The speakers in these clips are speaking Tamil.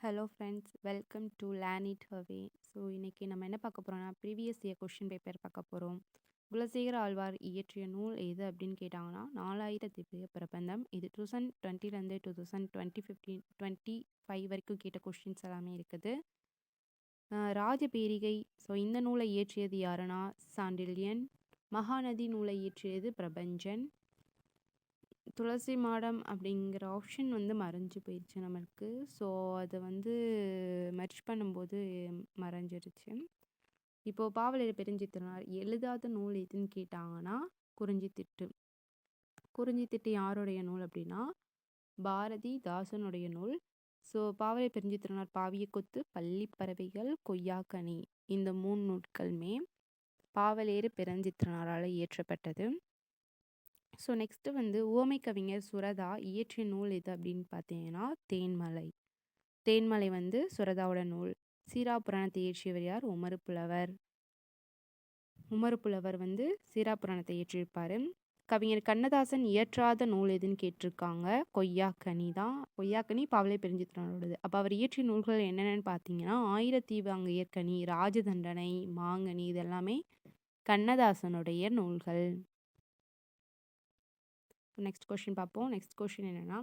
Hello friends, welcome to learn it have. So இன்னைக்கு நம்ம என்ன பார்க்க போகிறோம்னா ப்ரீவியஸ் இயர் கொஷின் பேப்பர் பார்க்க போகிறோம். குலசேகர ஆழ்வார் இயற்றிய நூல் எது அப்படின்னு கேட்டாங்கன்னா 4000 திவ்ய பிரபந்தம். இது 2020லேருந்து 2025 வரைக்கும் கேட்ட கொஷின்ஸ் எல்லாமே இருக்குது. ராஜபேரிகை. ஸோ இந்த நூலை இயற்றியது யாருன்னா சாண்டில்யன். மகாநதி நூலை இயற்றியது பிரபஞ்சன். துளசி மாடம் அப்படிங்கிற ஆப்ஷன் மறைஞ்சு போயிடுச்சு நம்மளுக்கு. ஸோ அதை மெர்ஜ் பண்ணும்போது மறைஞ்சிருச்சு. இப்போது பாவலர் பெருஞ்சித்திரனார் எழுதாத நூல் எதுன்னு கேட்டாங்கன்னா குறிஞ்சித்திட்டு. குறிஞ்சித்திட்டு யாருடைய நூல் அப்படின்னா பாரதிதாசனுடைய நூல். ஸோ பாவலர் பெருஞ்சித்திரனார் பாவிய கொத்து, பள்ளி பறவைகள், கொய்யாக்கனி இந்த 3 நூட்களுமே பாவலேறு பெருஞ்சித்திரனாரால் இயற்றப்பட்டது. ஸோ நெக்ஸ்ட்டு உவமை கவிஞர் சுரதா இயற்றிய நூல் எது அப்படின்னு பார்த்தீங்கன்னா தேன்மலை. தேன்மலை சுரதாவோட நூல். சீராப்புராணத்தை இயற்றியவர் யார்? உமறுப்புலவர். உமறுப்புலவர் சீராப்புராணத்தை இயற்றியிருப்பார். கவிஞர் கண்ணதாசன் இயற்றாத நூல் எதுன்னு கேட்டிருக்காங்க. கொய்யாக்கனி தான். கொய்யாக்கனி பாவலர் பெருஞ்சித்திரனாரோடது. அப்போ அவர் இயற்றிய நூல்கள் என்னென்னு பார்த்தீங்கன்னா ஆயிரத்தீவு அங்கயற்கனி, ராஜதண்டனை, மாங்கனி இதெல்லாமே கண்ணதாசனுடைய நூல்கள். நெக்ஸ்ட் கொஷின் பார்ப்போம். நெக்ஸ்ட் கொஷின் என்னென்னா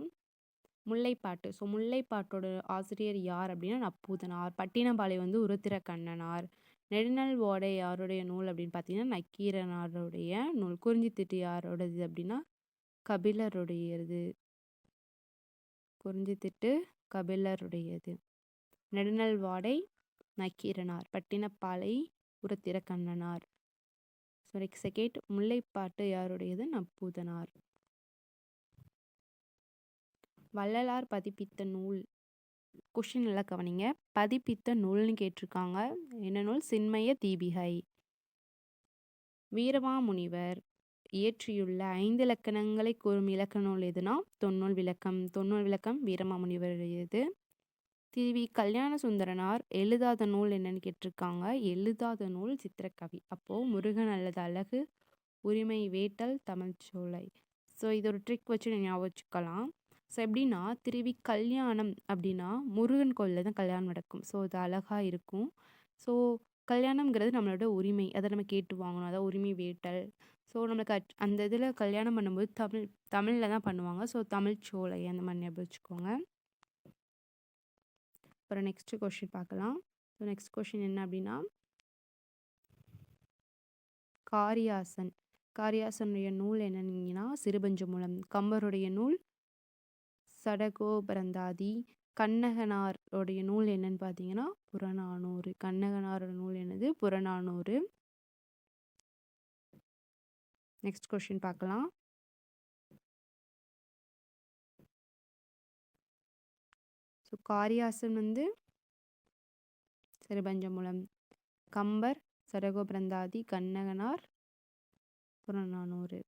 முல்லைப்பாட்டு. ஸோ முல்லைப்பாட்டோட ஆசிரியர் யார் அப்படின்னா நப்பூதனார். பட்டினப்பாலை உருத்திர கண்ணனார். நெடுநல் ஓடை யாருடைய நூல் அப்படின்னு பார்த்தீங்கன்னா நக்கீரனாருடைய நூல். குறிஞ்சித்திட்டு யாரோடது அப்படின்னா கபிலருடையது. குறிஞ்சித்திட்டு கபிலருடையது. Nedunal Vaadai Nakkeeranar. Pattinappalai Uruthira Kannanar. So next second Mullaippattu யாருடையது? நப்பூதனார். வள்ளலார் பதிப்பித்த நூல். கொஷின் நல்லா கவனிங்க. பதிப்பித்த நூல்னு கேட்டிருக்காங்க. என்ன நூல்? சின்மய தீபிகை. வீரமாமுனிவர் இயற்றியுள்ள 5 இலக்கணங்களை கூறும் இலக்கண நூல் எதுனா தொன்னூல் விளக்கம். தொன்னூல் விளக்கம் வீரமாமுனிவருடையது. திவி கல்யாண சுந்தரனார் எழுதாத நூல் என்னன்னு கேட்டிருக்காங்க. எழுதாத நூல் சித்திரக்கவி. அப்போது முருகன் அல்லது அழகு, உரிமை வேட்டல், தமிழ்ச்சோலை. ஸோ இது ஒரு ட்ரிக் வச்சு ஞாபகம் வச்சுக்கலாம். ஸோ எப்படின்னா திருவி கல்யாணம் அப்படின்னா முருகன் கோயிலில் தான் கல்யாணம் நடக்கும். ஸோ அது அழகாக இருக்கும். ஸோ கல்யாணம்ங்கிறது நம்மளோட உரிமை, அதை நம்ம கேட்டு வாங்கணும். அதான் உரிமை வேட்டல். ஸோ நம்மளுக்கு அந்த இதில் கல்யாணம் பண்ணும்போது தமிழில் தான் பண்ணுவாங்க. ஸோ தமிழ்ச்சோலை அந்த மாதிரி ஞாபகம் வச்சுக்கோங்க. அப்புறம் நெக்ஸ்ட்டு கொஷின் பார்க்கலாம். ஸோ நெக்ஸ்ட் கொஷின் என்ன அப்படின்னா காரியாசன். காரியாசனுடைய நூல் என்னன்னீங்கன்னா சிறுபஞ்சமூலம். கம்பருடைய நூல் சடகோபரந்தாதி. கண்ணகனாருடைய நூல் என்னன்னு பார்த்தீங்கன்னா புறநானூறு. கண்ணகனாரோட நூல் என்னது? புறநானூறு. நெக்ஸ்ட் கொஸ்டின் பார்க்கலாம். ஸோ காரியாசன் சிறுபஞ்சமூலம், கம்பர் சடகோபரந்தாதி, கண்ணகனார் புறநானூறு.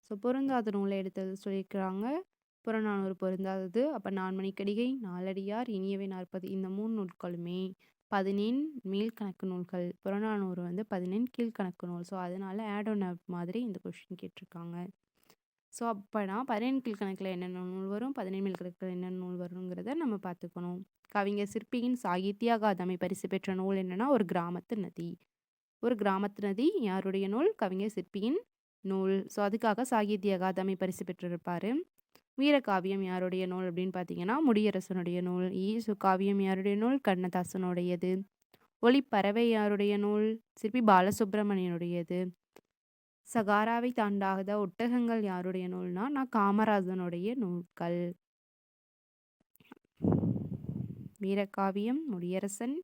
ஸோ பொருந்தாத நூலை எடுத்தது சொல்லியிருக்கிறாங்க. புறநானூறு பொருந்தாதது. அப்போ 4 மணிக்கடிகை, நாலடியார், இனியவை 40 இந்த 3 நூல்களுமே 14 மேல்கணக்கு நூல்கள். புறநானூறு 14 கீழ்கணக்கு நூல். ஸோ அதனால ஆட் ஒன் அப் மாதிரி இந்த கொஸ்டின் கேட்டிருக்காங்க. ஸோ அப்போனா 14 கீழ்கணக்கில் என்னென்ன நூல் வரும், 14 மேல்கணக்கில் என்னென்ன நூல் வருங்கிறத நம்ம பார்த்துக்கணும். கவிஞர் சிற்பியின் சாகித்ய அகாதமி பரிசு பெற்ற நூல் என்னென்னா ஒரு கிராமத்து நதி. ஒரு கிராமத்து நதி யாருடைய நூல்? கவிஞர் சிற்பியின் நூல். ஸோ அதுக்காக சாகித்ய அகாதமி பரிசு பெற்றிருப்பார். வீரகாவியம் யாருடைய நூல் அப்படின்னு பார்த்தீங்கன்னா முடியரசனுடைய நூல். ஈசு காவியம் யாருடைய நூல்? கண்ணதாசனுடையது. ஒளிப்பறவை யாருடைய நூல்? சிற்பி பாலசுப்ரமணியனுடையது. சகாராவை தாண்டாத ஒட்டகங்கள் யாருடைய நூல்னா நான் காமராஜனுடைய நூல்கள். வீரகாவியம் முடியரசன்,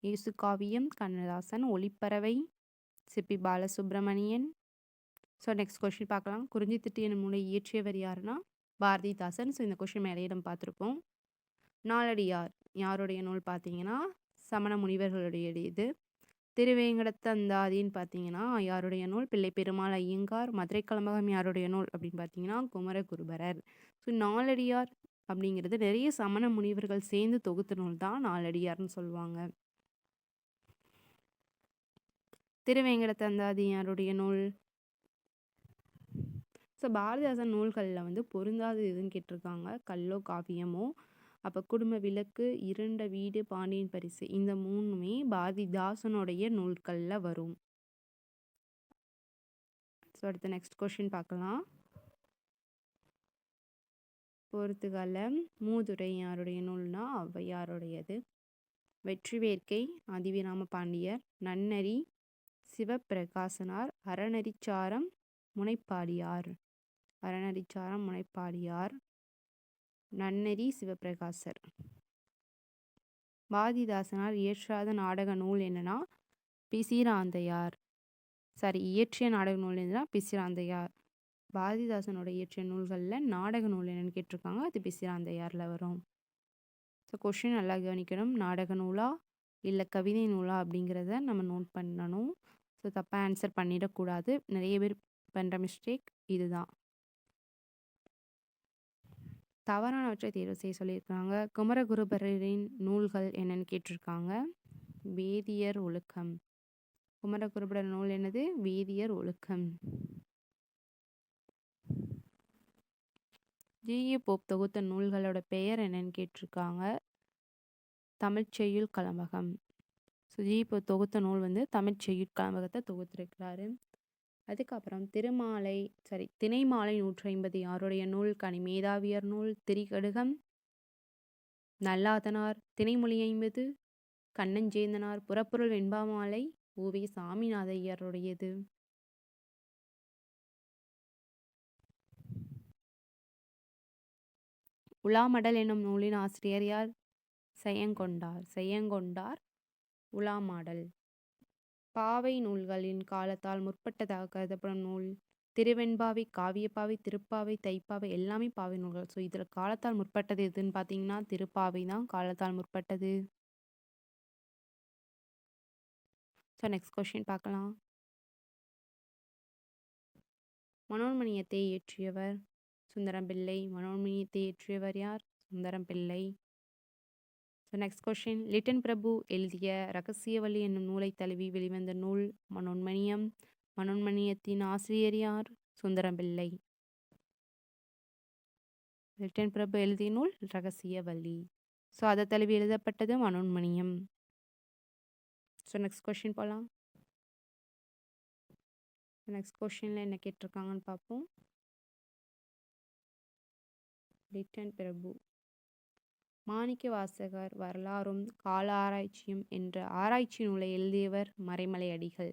இயேசு காவியம் கண்ணதாசன், ஒளிப்பறவை சிற்பி பாலசுப்ரமணியன். ஸோ நெக்ஸ்ட் கொஸ்டின் பார்க்கலாம். குறிஞ்சித்திட்டு என்னும் நூலை இயற்றியவர் யாருன்னா பாரதிதாசன். ஸோ இந்த கொஸ்டின் மேலேயே நம்ம பார்த்துருப்போம். நாலடியார் யாருடைய நூல் பார்த்தீங்கன்னா சமண முனிவர்களுடைய இது. திருவேங்கடத்தந்தாதின்னு பார்த்தீங்கன்னா யாருடைய நூல்? பிள்ளை பெருமாள் ஐயங்கார். மதுரை கலம்பகம் யாருடைய நூல் அப்படின்னு பார்த்தீங்கன்னா குமரகுருபரர். ஸோ நாலடியார் அப்படிங்கிறது நிறைய சமண முனிவர்கள் சேர்ந்து தொகுத்த நூல் தான் நாலடியார்னு சொல்லுவாங்க. திருவேங்கடத்தந்தாதி யாருடைய நூல்? ஸோ பாரதிதாசன் நூல்களில் பொருந்தாது எதுன்னு கேட்டிருக்காங்க. கல்லோ காவியமோ அப்போ குடும்ப விளக்கு, இருண்ட வீடு, பாண்டியன் பரிசு இந்த 3மே பாரதிதாசனுடைய நூல்களில் வரும். ஸோ அடுத்த நெக்ஸ்ட் கொஷின் பார்க்கலாம். போர்த்துகல்ல மூதுரை யாருடைய நூல்னா ஔவையாருடையது. வெற்றி வேர்க்கை அதிவிராம பாண்டியர். நன்னெறி சிவப்பிரகாசனார். அறநெறிச்சாரம் முனைப்பாடியார். அறநெறிச்சாரம் முனைப்பாடியார். நன்னெறி சிவப்பிரகாசர். பாரதிதாசனார் இயற்றாத நாடக நூல் என்னன்னா பிசிராந்தையார். இயற்றிய நாடக நூல் என்னன்னா பிசிராந்தையார். பாரதிதாசனோட இயற்றிய நூல்களில் நாடக நூல் என்னன்னு கேட்டிருக்காங்க, அது பிசிராந்தையாரில் வரும். ஸோ கொஷின் நல்லா கவனிக்கணும். நாடக நூலா இல்லை கவிதை நூலா அப்படிங்கிறத நம்ம நோட் பண்ணணும். ஸோ தப்பாக ஆன்சர் பண்ணிடக்கூடாது. நிறைய பேர் பண்ணுற மிஸ்டேக் இதுதான். தவறானவற்றை தேர்வு செய்ய சொல்லியிருக்காங்க. குமரகுருபரரின் நூல்கள் என்னன்னு கேட்டிருக்காங்க. வேதியர் ஒழுக்கம். குமரகுருபரர் நூல் என்னது? வேதியர் ஒழுக்கம். ஜி.யு. போப் தொகுத்த நூல்களோட பெயர் என்னன்னு கேட்டிருக்காங்க. தமிழ்ச்செய்யுள் கலம்பகம். So GU. போப் தொகுத்த நூல் வந்து தமிழ்ச்செய்யுள் கலம்பகத்தை தொகுத்திருக்கிறாரு. அதுக்கப்புறம் திணைமாலை 150 யாருடைய நூல்? கனி மேதாவியர் நூல். திரிகடுகம் நல்லாதனார். திணைமொழி 50 கண்ணஞ்சேந்தனார். புறப்பொருள் வெண்பாமாலை உ.வே. சாமிநாதையருடையது. உலாமடல் என்னும் நூலின் ஆசிரியர் யார்? செய்யங்கொண்டார் உலாமாடல். பாவை நூல்களின் காலத்தால் முற்பட்டதாக கருதப்படும் நூல் திருவெண்பாவை, காவியப்பாவை, திருப்பாவை, தைப்பாவை எல்லாமே பாவை நூல்கள். ஸோ இதில் காலத்தால் முற்பட்டது எதுன்னு பார்த்தீங்கன்னா திருப்பாவை தான் காலத்தால் முற்பட்டது. ஸோ நெக்ஸ்ட் கொஸ்டின் பார்க்கலாம். மனோன்மணியத்தை இயற்றியவர் சுந்தரம் பிள்ளை. மனோன்மணியத்தை இயற்றியவர் யார்? Sundaram Pillai. So next question. Lytton பிரபு எழுதிய ரகசியவள்ளி என்னும் நூலை தழுவி வெளிவந்த நூல் மனோன்மணியம். மனோன்மணியத்தின் ஆசிரியர் யார்? சுந்தரம் பிள்ளை. லிட்டன் பிரபு எழுதிய நூல் ரகசியவள்ளி. ஸோ அதை தழுவி எழுதப்பட்டது மனோன்மணியம். ஸோ நெக்ஸ்ட் கொஸ்டின் போகலாம். நெக்ஸ்ட் கொஸ்டினில் என்ன கேட்டிருக்காங்கன்னு பார்ப்போம். லிட்டன் பிரபு மாணிக்க வாசகர் வரலாறும் கால ஆராய்ச்சியும் என்ற ஆராய்ச்சி நூலை எழுதியவர் மறைமலை அடிகள்.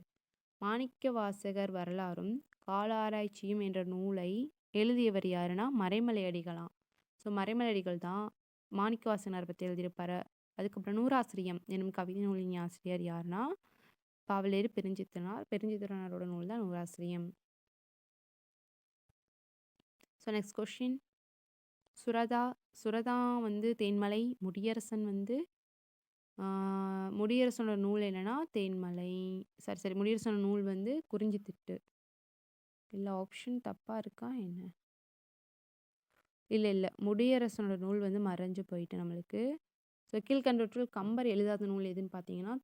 மாணிக்க வாசகர் வரலாறும் கால ஆராய்ச்சியும் என்ற நூலை எழுதியவர் யாருன்னா மறைமலை அடிகளாம். ஸோ மறைமலை அடிகள் தான் மாணிக்க வாசகர் பற்றி எழுதியிருப்பாரு. அதுக்கப்புறம் நூறாசிரியம் என்னும் கவிதை நூலின் ஆசிரியர் யாருன்னா பாவலேறு பெருஞ்சித்திரனாரோட நூல் தான் Nooraasiriyam. So next question. Suratha வந்து தேன்மலை. முடியரசனோட நூல் என்னன்னா தேன்மலை. முடியரசனோட நூல் வந்து குறிஞ்சித்திட்டு. இல்லை ஆப்ஷன் தப்பாக இருக்கா என்ன? இல்லை முடியரசனோட நூல் வந்து மறைஞ்சு போயிட்டு நம்மளுக்கு. ஸோ கீழ்கண்டவற்றுள் கம்பர் எழுதாத நூல் எதுன்னு பார்த்தீங்கன்னா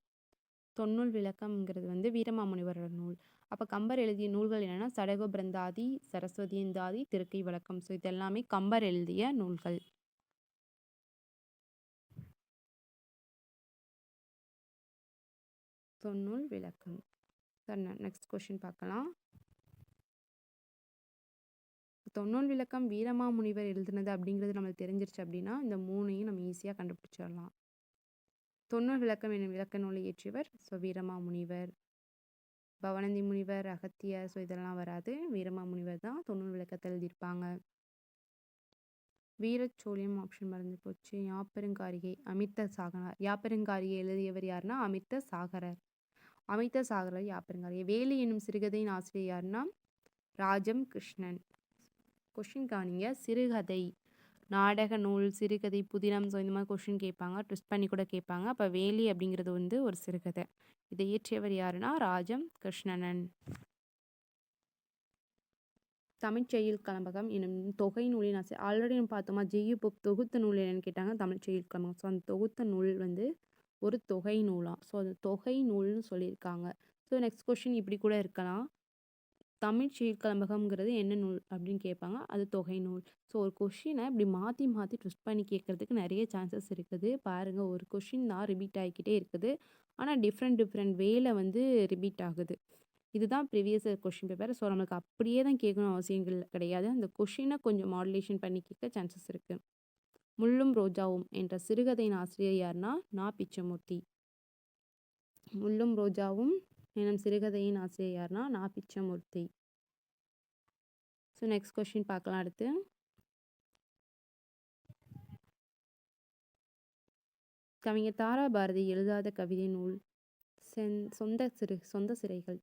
தொன்னூல் விளக்கம்ங்கிறது வந்து வீரமாமுனிவரோட நூல். அப்போ கம்பர் எழுதிய நூல்கள் என்னென்னா சடகோ பிருந்தாதி, சரஸ்வதியந்தாதி, திருக்கை வழக்கம். ஸோ இது எல்லாமே கம்பர் எழுதிய நூல்கள். தொன்னூல் விளக்கம். நெக்ஸ்ட் கொஸ்டின் பார்க்கலாம். தொன்னூல் விளக்கம் வீரமாமுனிவர் எழுதுனது அப்படிங்கிறது நம்மளுக்கு தெரிஞ்சிருச்சு அப்படின்னா இந்த 3ஐயும் நம்ம ஈஸியாக கண்டுபிடிச்சிடலாம். தொன்னூல் விளக்கம் என்னும் விளக்க நூலை இயற்றியவர் வீரமாமுனிவர். பவனந்தி முனிவர், அகத்தியர், ஸோ இதெல்லாம் வராது. வீரமாமுனிவர் தான் தொன்னூல் விளக்கத்தை எழுதியிருப்பாங்க. வீரச்சோழியம் ஆப்ஷன் மறந்து போச்சு. யாப்பெருங்காரிகை அமிர்த சாகனார். யாப்பெருங்காரிகை எழுதியவர் யாருன்னா அமிர்த சாகரர் யாப்பெருங்காரிகை. வேலி என்னும் சிறுகதையின் ஆசிரியர் யாருன்னா ராஜம் கிருஷ்ணன். கொஷின் கவனிங்க. சிறுகதை, நாடக நூல், சிறுகதை, புதினம், ஸோ இந்த மாதிரி கொஷின் கேட்பாங்க. ட்விஸ்ட் பண்ணி கூட கேட்பாங்க. அப்போ வேலி அப்படிங்கிறது வந்து ஒரு சிறுகதை. இதை இயற்றியவர் யாருன்னா ராஜம் கிருஷ்ணன். தமிழ்ச்செய்யுள் கலம்பகம் என்னும் தொகை நூலின் ஆல்ரெடி நம்ம பார்த்தோமா ஜி.யு. போப் தொகுத்த நூல் என்னன்னு கேட்டாங்க தமிழ்ச்செய்யுள் கலம்பகம். ஸோ அந்த தொகுத்த நூல் வந்து ஒரு தொகை நூலாம். ஸோ அது தொகை நூல்னு சொல்லியிருக்காங்க. ஸோ நெக்ஸ்ட் கொஸ்டின் இப்படி கூட இருக்கலாம். தமிழ் சீர்கலம்பகம்ங்கிறது என்ன நூல் அப்படின்னு கேட்பாங்க. அது தொகை நூல். ஸோ ஒரு கொஷினை இப்படி மாற்றி மாற்றி ட்விஸ்ட் பண்ணி கேட்கறதுக்கு நிறைய சான்சஸ் இருக்குது. பாருங்கள், ஒரு கொஷின் தான் ரிப்பீட் ஆகிக்கிட்டே இருக்குது. ஆனால் டிஃப்ரெண்ட் டிஃப்ரெண்ட் வேல வந்து ரிப்பீட் ஆகுது. இதுதான் ப்ரீவியஸ் கொஷின் பேப்பர். ஸோ நம்மளுக்கு அப்படியே தான் கேட்கணும் அவசியங்கள் கிடையாது. அந்த கொஷினை கொஞ்சம் மாடுலேஷன் பண்ணி கேட்க சான்சஸ் இருக்குது. முள்ளும் ரோஜாவும் என்ற சிறுகதையின் ஆசிரியர் யாருன்னா நா. பிச்சமூர்த்தி. முள்ளும் ரோஜாவும் எனும் சிறுகதையின் ஆசிரியர் யாருன்னா நா. பிச்சமூர்த்தி. ஸோ நெக்ஸ்ட் கொஷின் பார்க்கலாம். அடுத்து கவிஞர் தாரா பாரதி எழுதாத கவிதை நூல் சொந்த சிறைகள்.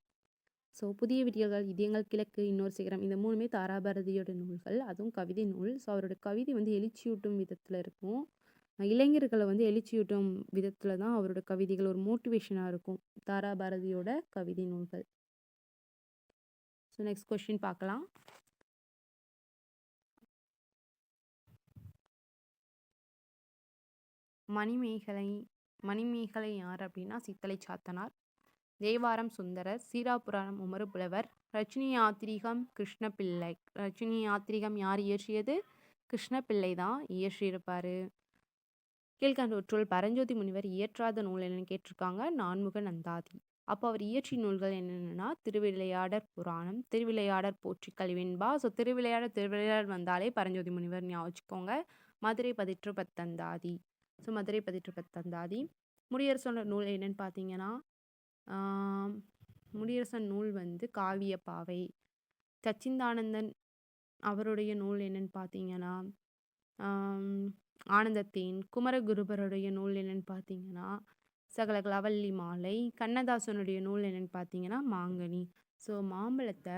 ஸோ புதிய விடியல்கள், இதயங்கள் கிழக்கு, இன்னொரு சிகரம், இந்த 3மே தாரா பாரதியோட நூல்கள். அதுவும் கவிதை நூல். ஸோ அவரோட கவிதை வந்து எழுச்சியூட்டும் விதத்தில் இருக்கும். இளைஞர்களை வந்து எழுச்சியூட்டும் விதத்தில் தான் அவரோட கவிதைகள் ஒரு மோட்டிவேஷனாக இருக்கும். தாரா பாரதியோட கவிதை நூல்கள். ஸோ நெக்ஸ்ட் கொஸ்டின் பார்க்கலாம். மணிமேகலை யார் அப்படின்னா சித்தலை சாத்தனார். தேவாரம் சுந்தரர். சீராபுராணம் உமறு புலவர். ரச்சினி யாத்திரிகம் கிருஷ்ணபிள்ளை. ரச்சினி யாத்திரிகம் யார் இயற்றியது? கிருஷ்ணபிள்ளை தான் இயற்றியிருப்பார். கீழ்கண்டவற்றுள் பரஞ்சோதி முனிவர் இயற்றாத நூல் என்னன்னு கேட்டிருக்காங்க. நான்முக நந்தாதி. அப்போ அவர் இயற்றிய நூல்கள் என்னென்னா திருவிளையாடற் புராணம், திருவிளையாடற் போற்றி கல்வெண்பா. ஸோ திருவிளையாடல் வந்தாலே பரஞ்சோதி முனிவர் ஞாபகம் வச்சுக்கோங்க. மதுரை பதிற்று பத்தந்தாதி. ஸோ மதுரை பதிற்று பத்தந்தாதி. முடியரசோட நூல் என்னன்னு பார்த்தீங்கன்னா முடியரசன் நூல் வந்து காவியப்பாவை. சச்சிந்தானந்தன் அவருடைய நூல் என்னன்னு பார்த்தீங்கன்னா ஆனந்தத்தேன். குமரகுருபருடைய நூல் என்னன்னு பார்த்தீங்கன்னா சகலகலாவல்லி மாலை. கண்ணதாசனுடைய நூல் என்னன்னு பார்த்தீங்கன்னா மாங்கனி. ஸோ மாம்பழத்தை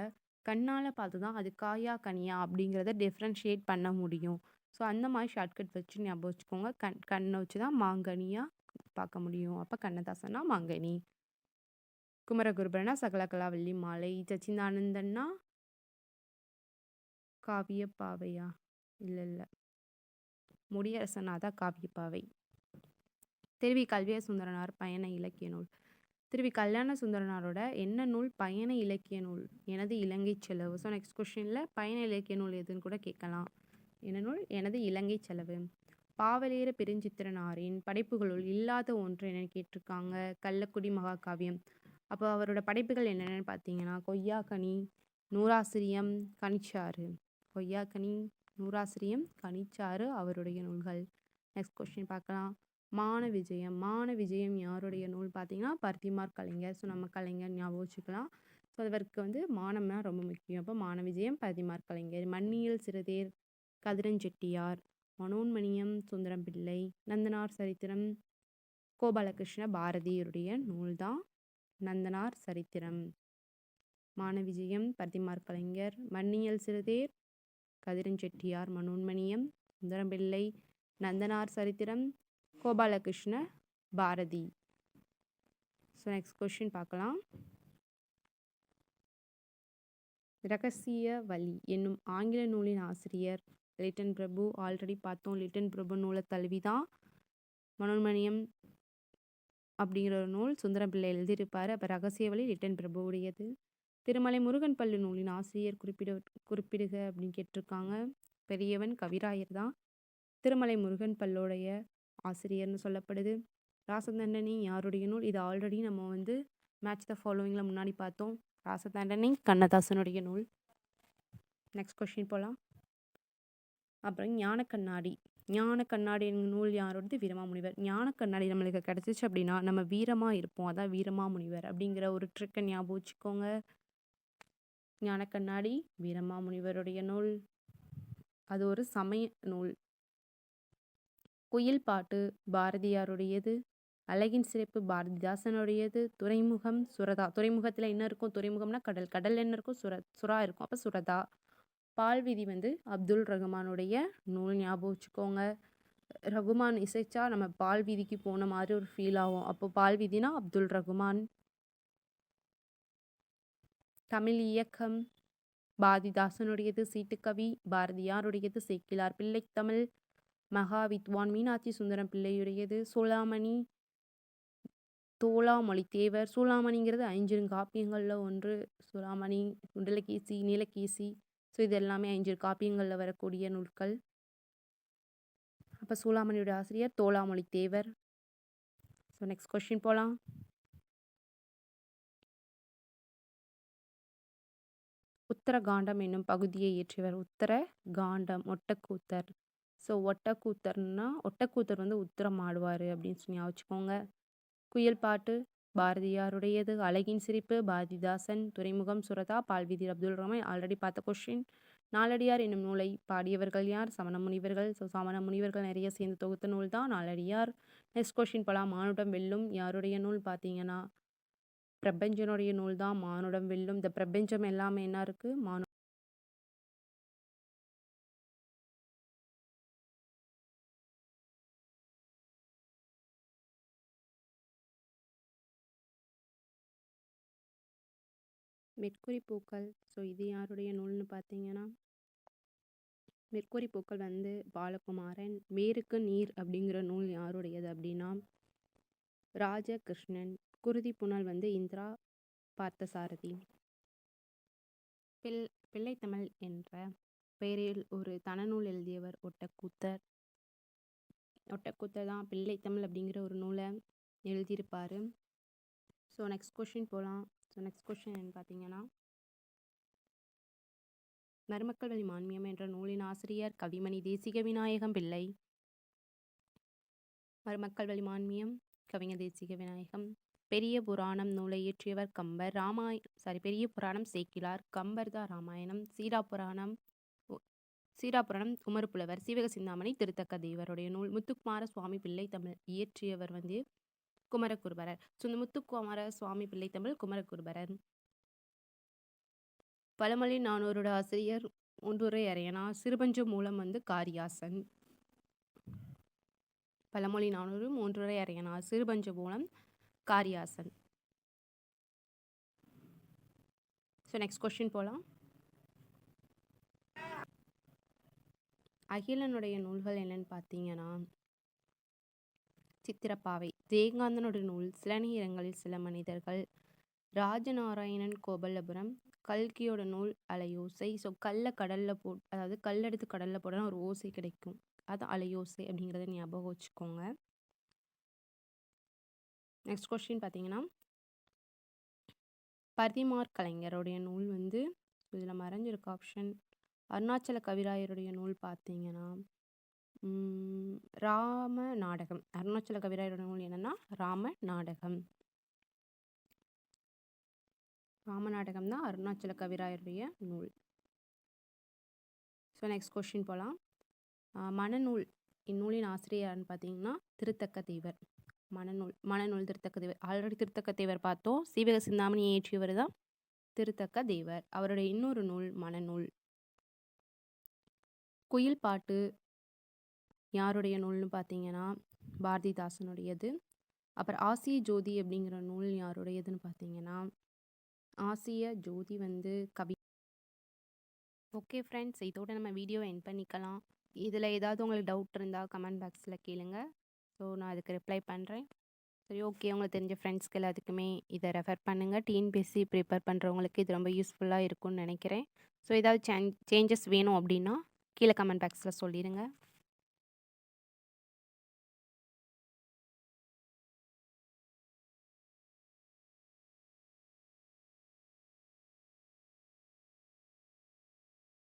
கண்ணால் பார்த்து தான் அது காயா கனியா அப்படிங்கிறத டிஃப்ரென்ஷியேட் பண்ண முடியும். ஸோ அந்த மாதிரி ஷார்ட்கட் வச்சு ஞாபகம் வச்சுக்கோங்க. கண்ணை வச்சு தான் மாங்கனியாக பார்க்க முடியும். அப்போ கண்ணதாசனா மாங்கனி, குமரகுருபரனா சகலகலாவல்லி மாலை, சச்சிந்தானந்தன்னா காவியப்பாவையா? இல்லை, முடியரசனா தான் காவியப்பாவை. திருவி கல்விய சுந்தரனார் பயண இலக்கிய நூல். திருவி கல்யாண சுந்தரனாரோட என்ன நூல் பயண இலக்கிய நூல்? எனது இலங்கை செலவு. ஸோ நெக்ஸ்ட் கொஸ்டினில் பயண இலக்கிய நூல் எதுன்னு கூட கேட்கலாம். என்ன நூல்? எனது இலங்கை செலவு. பாவலேற பெருஞ்சித்திரனாரின் படைப்புகளுள் இல்லாத ஒன்று என்னன்னு கேட்டிருக்காங்க. கள்ளக்குடி மகாகாவியம். அப்போ அவரோட படைப்புகள் என்னென்னு பார்த்தீங்கன்னா கொய்யாக்கனி, நூறாசிரியம், கனிச்சாறு. கொய்யாக்கனி, நூறாசிரியம், கனிச்சாறு அவருடைய நூல்கள். நெக்ஸ்ட் கொஸ்டின் பார்க்கலாம். மான விஜயம் யாருடைய நூல் பார்த்தீங்கன்னா பருத்திமார் கலைஞர். ஸோ நம்ம கலைஞர் ஞாபகம் வச்சுக்கலாம். ஸோ அவருக்கு வந்து மானம்னா ரொம்ப முக்கியம். அப்போ மான விஜயம் பருத்திமார் கலைஞர். மன்னியல் சிறுதேர் கதிரஞ்செட்டியார். மனோன்மணியம் சுந்தரம் பிள்ளை. நந்தனார் சரித்திரம் கோபாலகிருஷ்ண பாரதியுடைய நூல் தான் நந்தனார் சரித்திரம். மான விஜயம் பருத்திமார் கலைஞர். மன்னியல் சிறுதேர் கதிரஞ்செட்டியார். Manonmaniam Sundarampillai. Nandanar Charitram Gopalakrishna Bharathi. So next question பார்க்கலாம். இரகசிய வழி என்னும் ஆங்கில நூலின் ஆசிரியர் லிட்டன் பிரபு. ஆல்ரெடி பார்த்தோம். லிட்டன் பிரபு நூலை தழுவி தான் மனோன்மணியம் அப்படிங்கிற ஒரு நூல் சுந்தரம் பிள்ளை எழுதியிருப்பார். அப்போ ரகசிய வழி லிட்டன் பிரபு உடையது. திருமலை முருகன் பள்ளு நூலின் ஆசிரியர் குறிப்பிடுக அப்படின்னு கேட்டிருக்காங்க. பெரியவன் கவிராயர் தான் திருமலை முருகன் பல்லுடைய ஆசிரியர்னு சொல்லப்படுது. ராசதண்டனை யாருடைய நூல்? இது ஆல்ரெடி நம்ம வந்து மேட்ச் த ஃபாலோவிங்கில் முன்னாடி பார்த்தோம். ராசதண்டனை கண்ணதாசனுடைய நூல். நெக்ஸ்ட் கொஸ்டின் போகலாம். அப்புறம் ஞானக்கண்ணாடி என்கிற நூல் யாரோடது? வீரமாமுனிவர். ஞானக்கண்ணாடி நம்மளுக்கு கிடச்சிச்சு அப்படின்னா நம்ம வீரமாக இருப்போம். அதான் வீரமாமுனிவர் அப்படிங்கிற ஒரு ட்ரிக்கை ஞாபகம் வச்சுக்கோங்க. ஞானக்கண்ணாடி வீரமாமுனிவருடைய நூல். அது ஒரு சமய நூல். குயில் பாட்டு பாரதியாருடையது. அழகின் சிறப்பு பாரதிதாசனுடையது. துறைமுகம் சுரதா. துறைமுகத்தில் என்ன இருக்கும்? துறைமுகம்னா கடல். கடல் என்ன இருக்கும்? சுறா இருக்கும். அப்போ சுரதா. பால்விதி வந்து அப்துல் ரகுமானுடைய நூல். ஞாபகம் வச்சுக்கோங்க. ரகுமான் இசைச்சா நம்ம பால்விதிக்கு போன மாதிரி ஒரு ஃபீல் ஆகும். அப்போ பால்விதினா அப்துல் ரகுமான். தமிழ் இயக்கம் பாரதிதாசனுடையது. சீட்டுக்கவி பாரதியாருடையது. சேக்கிலார் பிள்ளைத்தமிழ். மகா வித்வான் மீனாட்சி சுந்தரம் பிள்ளையுடையது. சோளாமணி தோலாமொழி தேவர். சூளாமணிங்கிறது ஐஞ்சிறுகாப்பியங்கள்ல ஒன்று. சூளாமணி, குண்டலகேசி, நீலகேசி. ஸோ இது எல்லாமே ஐஞ்சிறுகாப்பியங்கள்ல வரக்கூடிய நூல்கள். அப்போ சூளாமணியோட ஆசிரியர் தோலாமொழி தேவர். ஸோ நெக்ஸ்ட் கொஸ்டின் போகலாம். உத்தரகாண்டம் என்னும் பகுதியை இயற்றியவர். உத்தரகாண்டம் ஒட்டக்கூத்தர். ஸோ ஒட்டக்கூத்தர் வந்து உத்தரம் ஆடுவார் அப்படின்னு சொல்லி வச்சுக்கோங்க. குயில் பாட்டு பாரதியாருடையது. அழகின் சிரிப்பு பாரதிதாசன். துறைமுகம் சுரதா பால்வீதி அப்துல் ரஹ்மான். ஆல்ரெடி பார்த்த கொஸ்டின். நாலடியார் என்னும் நூலை பாடியவர்கள் யார்? சமண முனிவர்கள். ஸோ சமண முனிவர்கள் நிறைய சேர்ந்து தொகுத்த நூல் தான் நாலடியார். நெக்ஸ்ட் கொஸ்டின் போலாம். மானுடம் வெல்லும் யாருடைய நூல் பார்த்தீங்கன்னா பிரபஞ்சனுடைய நூல் தான் மானுடம் வெல்லும். இந்த பிரபஞ்சம் எல்லாமே என்ன இருக்கு? மெர்க்குரி பூக்கள். ஸோ இது யாருடைய நூல்னு பார்த்தீங்கன்னா மெர்க்குரி பூக்கள் வந்து பாலகுமாரன். வேருக்கு நீர் அப்படிங்கிற நூல் யாருடையது அப்படின்னா ராஜகிருஷ்ணன். குருதி புனல் வந்து இந்திரா பார்த்தசாரதி. பிள்ளைத்தமிழ் என்ற பெயரில் ஒரு தனநூல் எழுதியவர் ஒட்டக்கூத்தர். ஒட்டக்கூத்தர் தான் பிள்ளைத்தமிழ் அப்படிங்கிற ஒரு நூலை எழுதியிருப்பார். ஸோ நெக்ஸ்ட் கொஸ்டின் போகலாம். ஸோ நெக்ஸ்ட் கொஸ்டின் என்னன்னு பார்த்தீங்கன்னா மருமக்கள் வழி மான்மியம் என்ற நூலின் ஆசிரியர் கவிமணி தேசிக விநாயகம் பிள்ளை. மருமக்கள் வழி மான்மியம் கவிஞர் தேசிக விநாயகம். பெரிய புராணம் நூலை இயற்றியவர் கம்பர். பெரிய புராணம் சேக்கிலார். கம்பர் தான் ராமாயணம். சீராபுராணம் உமறுப்புலவர். சீவக சிந்தாமணி திருத்தக்க தேவருடைய நூல். முத்துக்குமார சுவாமி பிள்ளை தமிழ் இயற்றியவர் வந்து குமரகுருபரர். ஸோ இந்த முத்துக்குமார சுவாமி பிள்ளை தமிழ் குமரகுருபரர். பழமொழி 400 ஆசிரியர் ஒன்றுரை அரையனார். சிறுபஞ்ச மூலம் வந்து காரியாசன். பழமொழி 400 மூன்றுரை அரையனார். சிறுபஞ்ச மூலம் காரியாசன். ஸோ நெக்ஸ்ட் கொஸ்டின் போகலாம். அகிலனுடைய நூல்கள் என்னன்னு பார்த்தீங்கன்னா சித்திரப்பாவை. ஜெயகாந்தனுடைய நூல் சில நேரங்களில் சில மனிதர்கள். ராஜநாராயணன் கோபல்லபுரம். கல்கியோட நூல் அலையோசை. ஸோ கடலில் அதாவது கல் எடுத்து கடலில் போடனா ஒரு ஓசை கிடைக்கும், அது அலையோசை அப்படிங்கிறத ஞாபகம் வச்சுக்கோங்க. நெக்ஸ்ட் கொஸ்டின் பார்த்தீங்கன்னா பரிதிமார் கலைஞருடைய நூல் வந்து இதில் மறைஞ்சிருக்க ஆப்ஷன். அருணாச்சல கவிராயருடைய நூல் பார்த்தீங்கன்னா ராம நாடகம். அருணாச்சல கவிராயருடைய நூல் என்னன்னா ராம நாடகம். ராமநாடகம் தான் அருணாச்சல கவிராயருடைய நூல். ஸோ நெக்ஸ்ட் கொஸ்டின் போகலாம். மணநூல் இந்நூலின் ஆசிரியர்னு பார்த்தீங்கன்னா திருத்தக்க தேவர். மணநூல் திருத்தக்க தேவர். ஆல்ரெடி திருத்தக்க தேவர் பார்த்தோம். சீவக சிந்தாமணி இயற்றியவர் தான் திருத்தக்க தேவர். அவருடைய இன்னொரு நூல் மணநூல். குயில் பாட்டு யாருடைய நூல்னு பார்த்தீங்கன்னா பாரதிதாசனுடையது. அப்புறம் ஆசிய ஜோதி அப்படிங்கிற நூல் யாருடையதுன்னு பார்த்தீங்கன்னா ஆசிய ஜோதி வந்து கவி. ஓகே ஃப்ரெண்ட்ஸ், இதோட நம்ம வீடியோ எண்ட் பண்ணிக்கலாம். இதில் ஏதாவது உங்களுக்கு டவுட் இருந்தால் கமெண்ட் பாக்ஸில் கேளுங்க. ஸோ நான் அதுக்கு ரிப்ளை பண்ணுறேன். சரி, ஓகே. உங்களுக்கு தெரிஞ்ச ஃப்ரெண்ட்ஸ்க்கு எல்லாத்துக்குமே இதை ரெஃபர் பண்ணுங்கள். டிஎன்பிஎஸ்சி ப்ரிப்பேர் பண்ணுறவங்களுக்கு இது ரொம்ப யூஸ்ஃபுல்லாக இருக்கும்னு நினைக்கிறேன். ஸோ ஏதாவது சேஞ்சஸ் வேணும் அப்படின்னா கீழே கமெண்ட் பாக்ஸில் சொல்லிடுங்க.